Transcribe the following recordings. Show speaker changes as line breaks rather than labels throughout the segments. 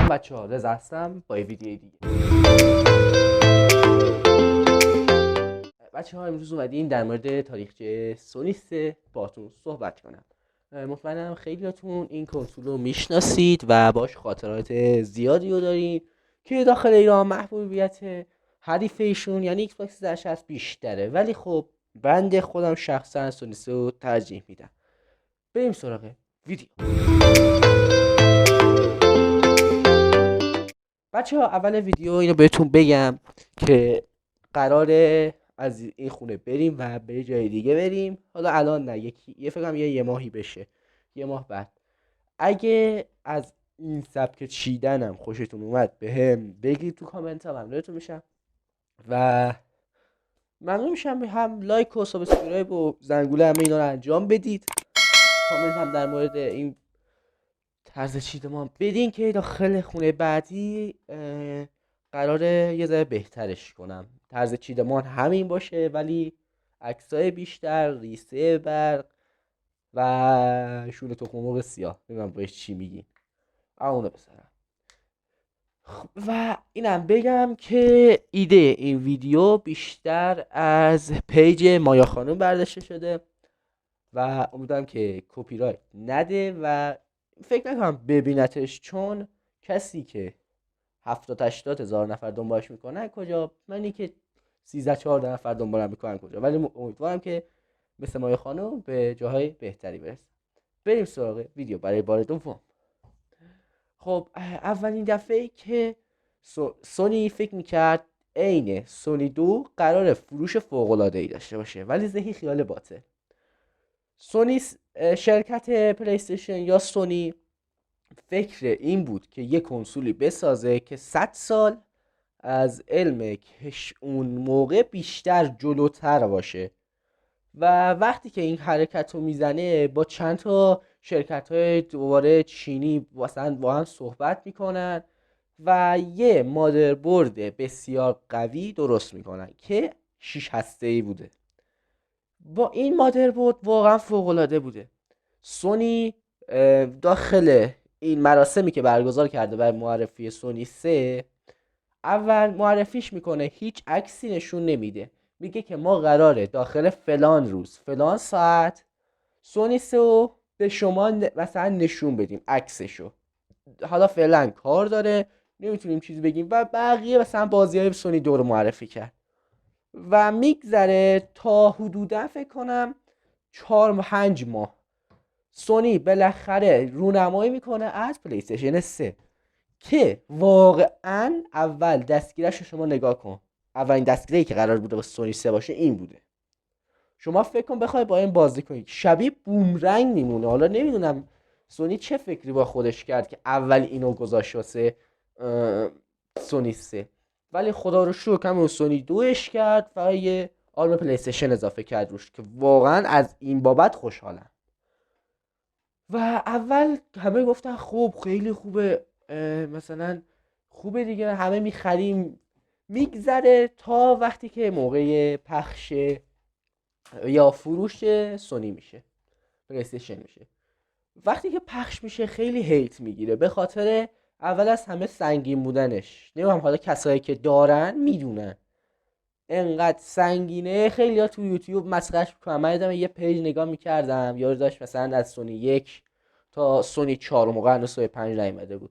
سلام بچه‌ها، رضا هستم با یه ویدیو دیگه. بچه‌ها امروز اومدیم در مورد تاریخچه سونی 3 باهاتون صحبت کنم. مطمئنم خیلیاتون این کنسول رو میشناسید و باش خاطرات زیادی رو دارین که داخل ایران محبوبیت حریف ایشون یعنی ایکس باکس 360 بیشتره، ولی خب بنده خودم شخصا سونی 3 رو ترجیح میدم. بریم سراغ ویدیو. بچه ها اول ویدیو اینو بهتون بگم که قراره از این خونه بریم و به جای دیگه بریم. حالا الان نه، یه فکرم یه ماهی بشه، یه ماه بعد. اگه از این سبک چیدنم خوشتون اومد به هم بگید تو کامنت ها، ممنونتون میشم و ممنون میشم هم لایک و سابسکرایب و زنگوله همه اینا رو انجام بدید. کامنت هم در مورد این طرز چیدمان بدین که داخل خونه بعدی قراره یه ذره بهترش کنم. طرز چیدمان همین باشه ولی عکسای بیشتر، ریسه برق و شور تخم مرغ سیاه، نمیدونم بهش چی میگین، اونو بذارم. و اینم بگم که ایده این ویدیو بیشتر از پیج مایا خانوم برداشته شده و امیدوارم که کپی رایت نده و فکر نکنم ببینتش، چون کسی که 70-80 هزار نفر دنبالش میکنن کجا، منی که 13-14 نفر دنبالم میکنن کجا، ولی امیدوارم که مثل مایه خانم به جاهای بهتری برسه. بریم سراغ ویدیو برای بار دوم. خب اولین دفعه که سونی فکر میکرد عین سونی 2 قرار فروش فوق‌العاده‌ای داشته باشه، ولی ذهی خیال باطل. سونی شرکت پلی استیشن یا سونی فکر این بود که یه کنسولی بسازه که 100 سال از علم اون موقع بیشتر جلوتر باشه و وقتی که این حرکت رو میزنه با چند تا شرکت های دوباره چینی مثلا با هم صحبت میکنن و یه مادربرد بسیار قوی درست میکنن که 6 هسته‌ای بوده. با این مادربرد واقعا فوق‌العاده بوده. سونی داخل این مراسمی که برگزار کرده برای معرفی سونی 3 اول معرفیش میکنه، هیچ عکسی نشون نمیده، میگه که ما قراره داخل فلان روز فلان ساعت سونی 3 رو به شما مثلا نشون بدیم عکسشو. حالا فعلا کار داره، نمیتونیم چیزی بگیم و بقیه مثلا بازی های سونی 2 رو معرفی کرد و میگذره تا حدودا فکر کنم 4-5 ماه سونی بالاخره رونمایی میکنه از پلی استیشن 3 که واقعا اول دستگیرش رو شما نگاه کن. اولین دستگیری که قرار بوده با سونی 3 باشه این بوده. شما فکر کن بخوای با این بازی کنید شبیه بومرنگ میمونه. حالا نمیدونم سونی چه فکری با خودش کرد که اول اینو گذاشت واسه سونی 3، ولی خدا رو شکر همون سونی 2ش کرد و یه آرم پلی استیشن اضافه کرد روش که واقعا از این بابت خوشحالم. و اول همه گفتن خب خیلی خوبه، مثلا خوبه دیگه، همه میخریم. میگذره تا وقتی که موقع پخش یا فروش سونی میشه، پلی استیشن میشه. وقتی که پخش میشه خیلی هیت میگیره به خاطر اول از همه سنگین بودنش. نمیدونم حالا کسایی که دارن میدونن انقدر سنگینه. خیلی ها تو یوتیوب مسخرهش میکنن. من دیدم یه پیج نگاه میکردم یارو داشت مثلا از سونی 1 تا سونی 4 موقع هنوز سونی 5 نیومده بود،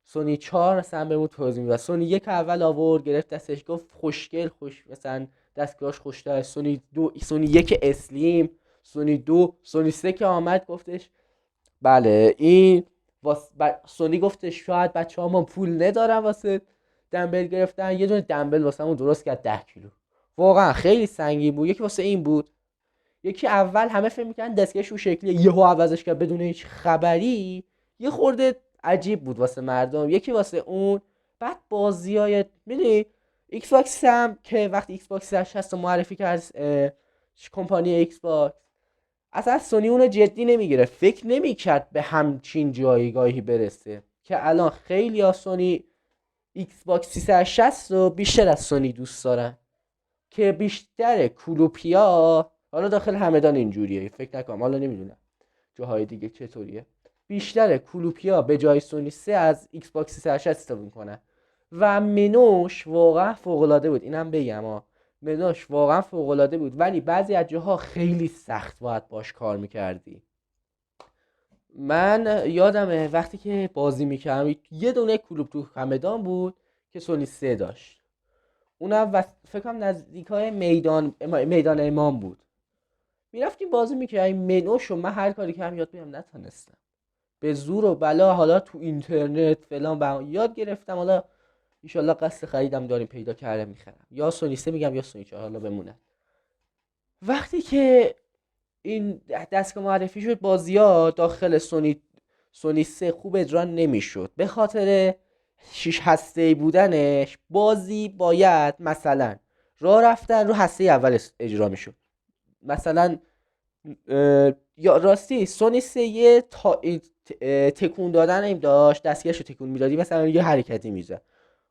سونی 4 مثلا بهمون توضیح میداد. سونی 1 اول آورد گرفت دستش گفت خوشگل، خوش مثلا دستگاهش خوشتر. سونی 2، سونی 1 اسلیم، سونی 2، سونی 3 که آمد گفتش بله این سونی گفتش شاید بچه ها ما پول ندارن واسه دمبل گرفتن، یه دونه دمبل واسه همون درست کرد 10 کیلو. واقعا خیلی سنگین بود. یکی واسه این بود، یکی اول همه فکر میکنن دستگاهش اون شکلیه یهو عوضش کرد بدون هیچ خبری، یه خورده عجیب بود واسه مردم. یکی واسه اون. بعد بازیای میدونی ایکس باکس هم که وقتی ایکس باکس 360 رو معرفی کرد کمپانی ایکس باکس، اصلا سونی اونو جدی نمیگیره، فکر نمیکرد به همچین جایگاهی برسه که الان خیلی ها سونی ایکس باکس 360 رو بیشتر از سونی دوست دارن که بیشتر کلوپیا. حالا داخل همدان اینجوریه فکر نکنم، حالا نمیدونم جاهای دیگه چطوریه، بیشتر کلوپیا به جای سونی 3 از ایکس باکس 360 استفاده میکنن و منوش واقعا فوق العاده بود. اینم بگم منوش واقعا فوق العاده بود، ولی بعضی از جاها خیلی سخت باید باش کار میکردی. من یادمه وقتی که بازی میکردم یه دونه کلوب تو همدان بود که سونی 3 داشت، اونم فکر کنم نزدیکای میدان امام بود. میرفتیم بازی میکردیم منوش، و من هر کاری که هم یاد بگیرم نتونستم، به زور و بلا حالا تو اینترنت فلان یاد گرفتم. حالا ایشالله قصد خریدم داریم پیدا کرده میخرم، یا سونی 3 میگم یا سونی 4، حالا بمونه. وقتی که این دستگاه معرفی شد بازی‌ها داخل سونی 3 خوب اجرا نمیشد به خاطر 6 هسته‌ای بودنش. بازی باید مثلا راه رفتن رو هسته اول اجرا میشد، مثلا یا راستی سونی 3 یه تکون دادن این داشت، دستگاهشو تکون میدادی مثلا یه حرکتی میزد،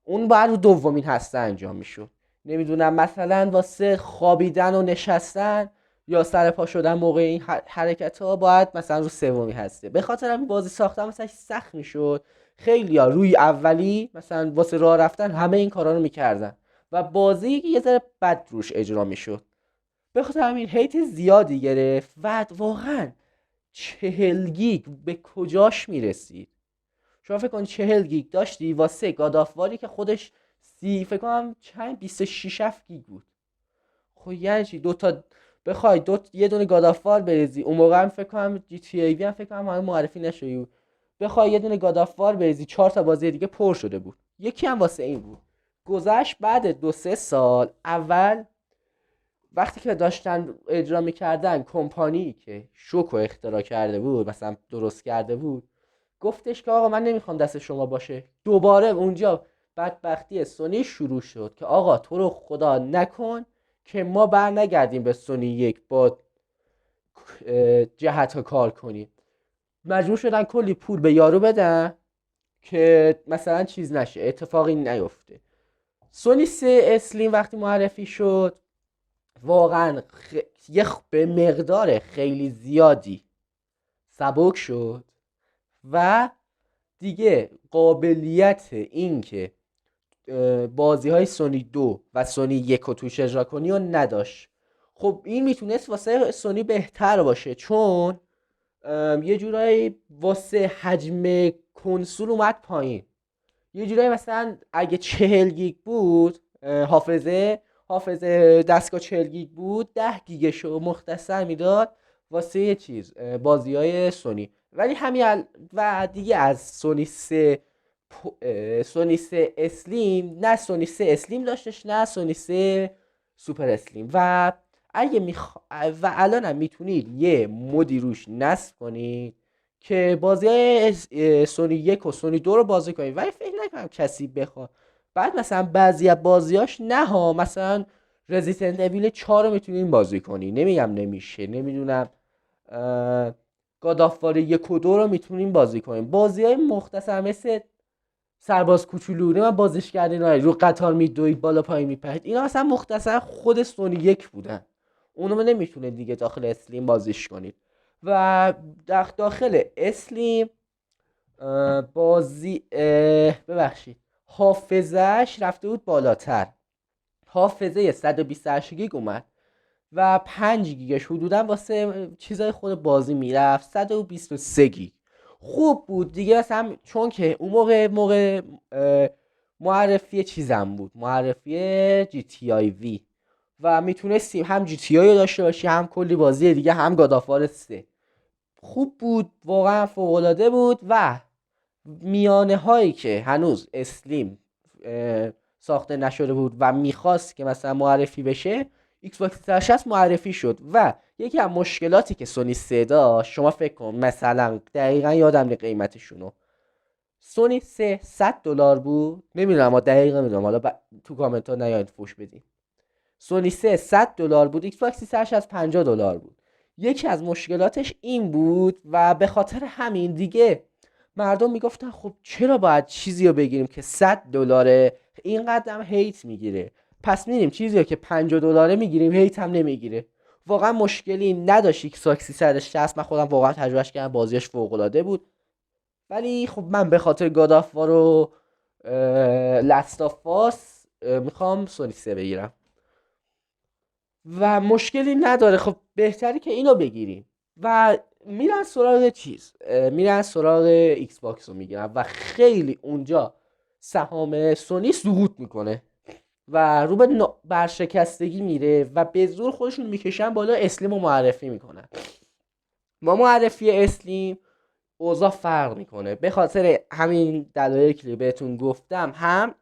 اون باید رو دومین هسته انجام میشد. نمیدونم مثلا واسه خوابیدن و نشستن یا سر پا شدن موقع این حرکت ها باید مثلا رو سومی هسته. به خاطر همین بازی ساختن مثلا سخت میشد. خیلی ها روی اولی مثلا واسه راه رفتن همه این کارا رو میکردن و بازی یه ذره بد روش اجرا میشد. به خاطر همین هیت زیادی گرفت و واقعا 40 گیگ به کجاش میرسید؟ شما فکر کن 40 گیگ داشتی واسه گادافواری که خودش فکر کنم چند 26 گیگ بود. خب یعنی چی بخوای یه دونه گادافوار بریزی، اون موقع هم فکر کنم جی تی ای وی هم فکر کنم هنوز معرفی نشده، بخوای یه دونه گادافوار بریزی 4 تا بازی دیگه پر شده بود. یکی هم واسه این بود. گذشت بعد 2-3 سال، اول وقتی که داشتن اجرا میکردن کمپانی که شوکو اختراع کرده بود مثلا درست کرده بود گفتش که آقا من نمیخوام دست شما باشه. دوباره اونجا بدبختی سونی شروع شد که آقا تو رو خدا نکن که ما بر نگردیم به سونی 1 با جهت ها کار کنیم. مجبور شدن کلی پول به یارو بدن که مثلا چیز نشه، اتفاقی نیفته. سونی 3 اسلیم وقتی معرفی شد واقعا به مقدار خیلی زیادی سبک شد و دیگه قابلیت این که بازی های سونی 2 و سونی 1 رو توش اجرا کنی و نداشت. خب این میتونست واسه سونی بهتر باشه، چون یه جورایی واسه حجم کنسول اومد پایین. یه جورایی مثلا اگه 40 گیگ بود حافظه دستگاه 40 گیگ بود، 10 گیگشو مختصر میداد واسه یه چیز بازی های سونی. ولی همین و دیگه از سونی 3 اسلیم، نه سونی 3 اسلیم داشتش نه سونی 3 سوپر اسلیم. و اگه و الان هم میتونید یه مودی روش نصب کنید که بازی های سونی 1 و سونی 2 رو بازی کنید، ولی فکر نکنم کسی بخواد. بعد مثلا بعضی از بازیاش نه ها، مثلا رزیدنت اویل 4 رو میتونید بازی کنی، نمیگم نمیشه، نمیدونم گادافوار 1 و 2 رو میتونیم بازی کنیم. بازی های مختصر مثل سرباز کوچولو من بازیش کردین رو قطار میدوید بالا پایین میپرید، اینا مثلا مختصر خود سونی 1 بودن، اونو نمیتونه دیگه داخل اسلیم بازیش کنید. و داخل اسلیم بازی ببخشید حافظه‌اش رفته بود بالاتر، حافظه 128 گیگ اومد و 5 گیگش حدودا واسه چیزای خود بازی میرفت 123 گیگ. خوب بود دیگه، مثلا چون که اون موقع معرفی چیزم بود، معرفی جی تی آی وی و میتونستیم هم جی تی آی رو داشته باشیم هم کلی بازی دیگه هم گادافوار 3. خوب بود، واقعا فوق العاده بود. و میانه هایی که هنوز اسلیم ساخته نشده بود و میخواست که مثلا معرفی بشه، ایکس باکس 360 معرفی شد. و یکی از مشکلاتی که سونی 3 داشت، شما فکر کن مثلا دقیقا یادم نی قیمتشونو، سونی 3 $100 بود، نمیدونم اما دقیقا میدونم، حالا تو کامنت ها نیاید فوش بدین. سونی 3 $100 بود، ایکس باکس 360 $50 بود. یکی از مشکلاتش این بود و به خاطر همین دیگه مردم میگفتن خب چرا باید چیزی رو بگیریم که $100 اینقدر هم هیت میگیره، پس میریم چیزی رو که $50 میگیریم هیت هم نمیگیره. واقعا مشکلی نداشت ایکس باکس 360. من خودم واقعا تجربهش کردم، بازیش فوق العاده بود ولی خب من به خاطر گادافوار و لستافاس میخوام سونی 3 بگیرم و مشکلی نداره. خب بهتری که اینو بگیریم و میرن سراغ میرن سراغ ایکس باکس رو میگیرن و خیلی اونجا سهام سونی سقوط میکنه و رو به برشکستگی میره و به زور خودشون میکشن بالا. اسلیم رو معرفی میکنن. با معرفی اسلیم اوضاع فرق میکنه به خاطر همین دلایلی که بهتون گفتم. هم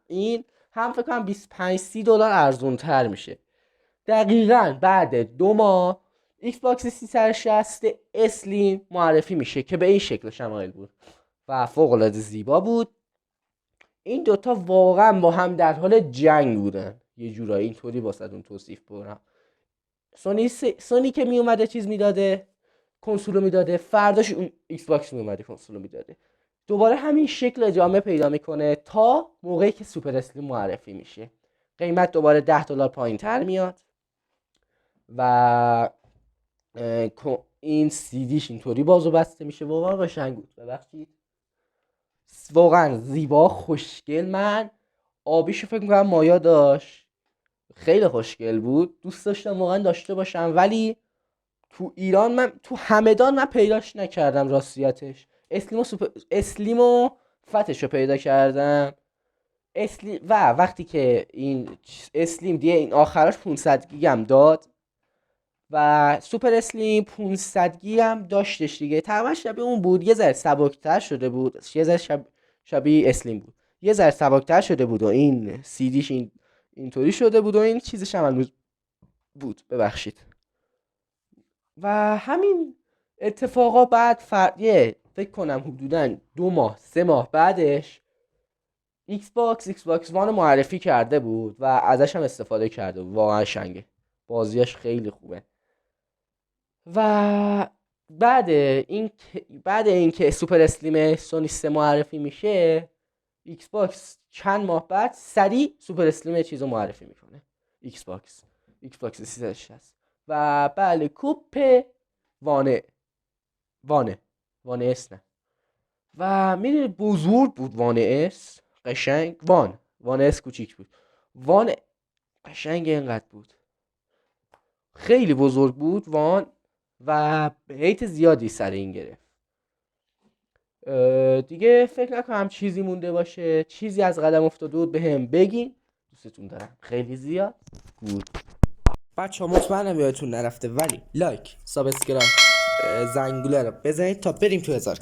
فکر کنم 25-30 دلار ارزون تر میشه. دقیقاً بعد 2 ماه ایکس باکس 360 اسلیم معرفی میشه که به این شکل شمایل بود و فوق العاده زیبا بود. این دوتا واقعا با هم در حال جنگ بودن، یه جورایی اینطوری واسهتون توصیف کنم. سونی که میومده چیز میداده، کنسولو میداده، فرداش اون ایکس باکس میومده کنسولو میداده. دوباره همین شکل ادامه پیدا میکنه تا موقعی که سوپر اسلیم معرفی میشه. قیمت دوباره 10 دلار پایین تر میاد و این سیدیش اینطوری بازو بسته میشه. واقعا قشنگ بود، ببخشید، واقعا زیبا، خوشگل. من آبیشو فکر میکنم مایا داشت، خیلی خوشگل بود، دوست داشتم واقعا داشته باشم، ولی تو ایران تو همدان من پیداش نکردم راستیتش. اسلیم و فتش رو پیدا کردم. و وقتی که این اسلیم دیگه این آخراش 500 گیگ هم داد و سوپر اسلیم 500 گیگ هم داشتش دیگه، تقریبا شبیه اون بود. یه ذره سبکتر شده بود، یه ذره شبیه اسلیم بود، یه ذره سبکتر شده بود و این سیدیش اینطوری شده بود و این چیزش هم هنوز بود، ببخشید. و همین اتفاقا بعد فکر کنم حدوداً 2 ماه 3 ماه بعدش ایکس باکس وان معرفی کرده بود و ازش هم استفاده کرده بود. واقعا شنگه، بازیاش خیلی خوبه. و بعد اینکه سوپر اسلیم سونی 3 معرفی میشه، ایکس باکس چند ماه بعد سریع سوپر اسلیم چیزو معرفی میکنه. ایکس باکس 360 و بله کوپ وانه وانه اس نه و میره بزرگ بود. وانه اس قشنگ، وانه اس کوچیک بود، وان قشنگ اینقدر بود، خیلی بزرگ بود وان و هیت زیادی سر این گرفت. دیگه فکر نکنم چیزی مونده باشه. چیزی از قدم افتاده بود به هم بگین. دوستتون دارم خیلی زیاد. گود بچه ها، مطمئنم یادتون نرفته ولی لایک، سابسکرایب، زنگوله رو بزنید تا بریم تو 1000.